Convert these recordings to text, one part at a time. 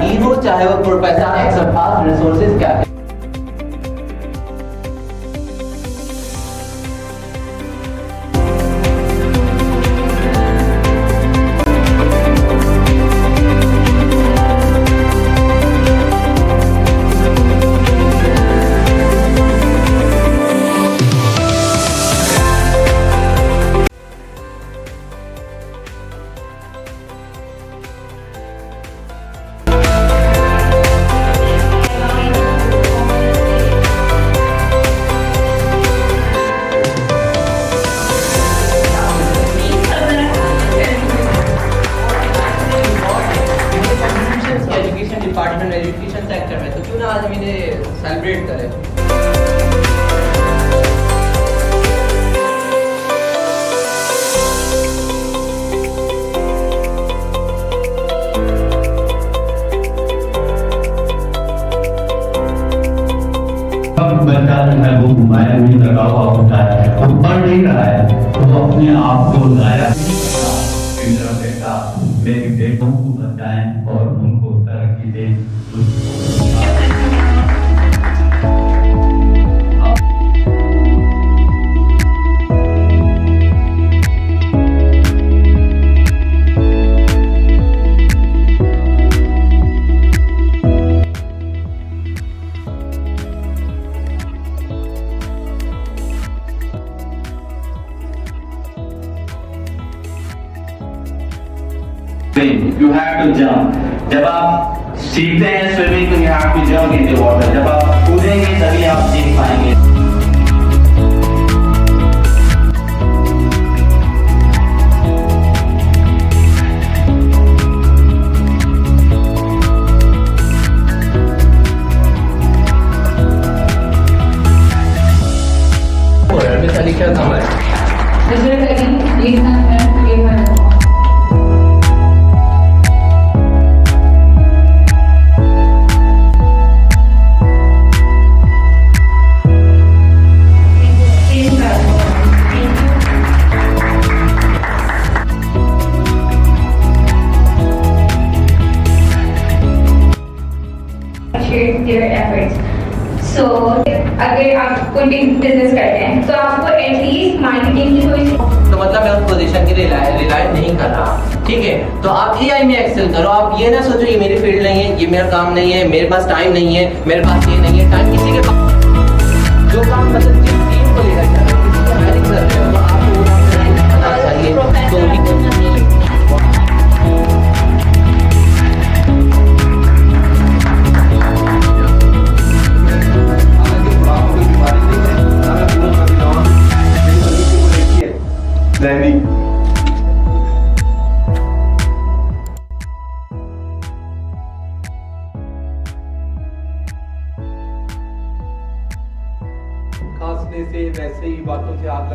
Need हो, चाहे वो प्रोफेसर एक्स्ट्रा फास्ट रिसोर्सेज क्या है। एजुकेशन सेक्टर में, तो क्यों ना आज हम इन्हें सेलिब्रेट करें। बच्चा जो है वो घुमाया भी लगा हुआ होता है, वो पढ़ नहीं रहा है, तो वो अपने आप को लाया मेरा बेटा मेरे बेटों को बताएं और उनको तरक्की दें। You have to jump. जब आप सीखते हैं स्विमिंग तो you have to jump in the water. जब आप कूदेंगे तभी आप सीख पाएंगे। क्या नाम है? Their efforts. So अगर आप कोई भी बिजनेस करते हैं तो आपको एटलीस्ट मार्केटिंग की कोई, तो मतलब मैं उस पोजीशन के लिए रिलाय नहीं कर रहा, ठीक है। तो आप एआई में एक्सेल करो, आप ये ना सोचो ये मेरी फील्ड नहीं है, ये मेरा काम नहीं है, मेरे पास टाइम नहीं है, मेरे पास ये नहीं है। टाइम किसी के पास, जो काम मतलब जिस टीम को लेकर चल रहे हो, किसी का मैनेज कर रहे हो, तो आपको वो काम पता चाहिए। तो खांसने से वैसे ही बातों से आप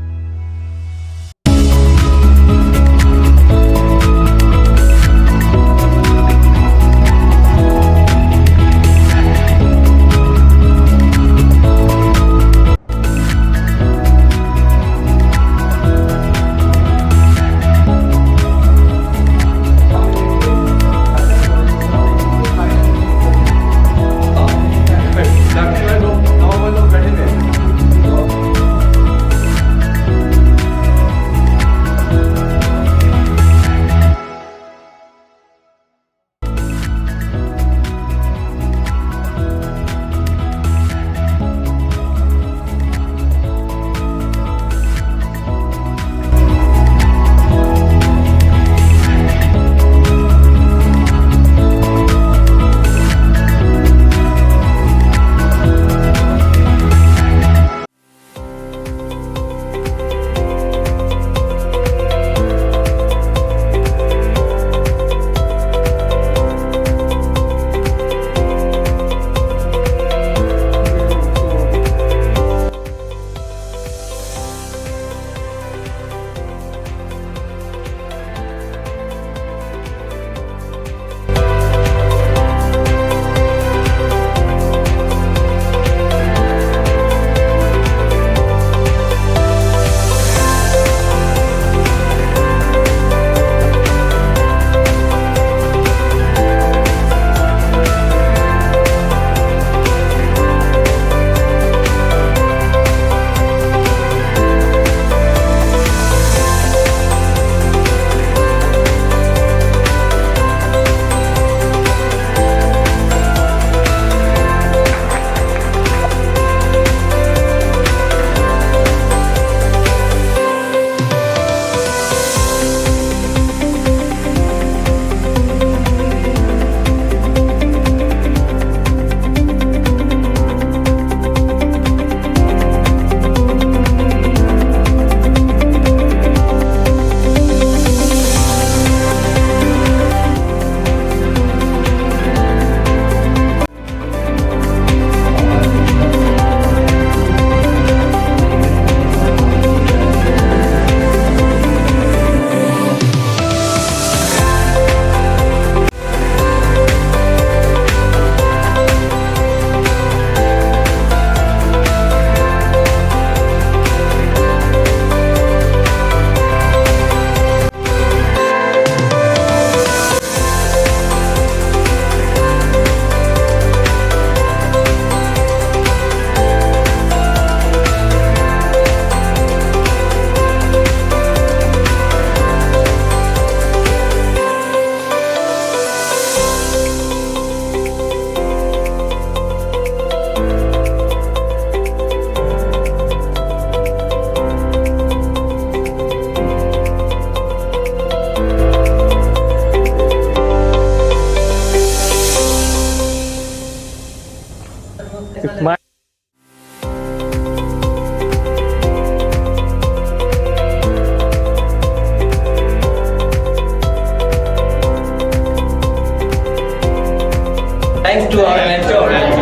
Thanks to our mentor.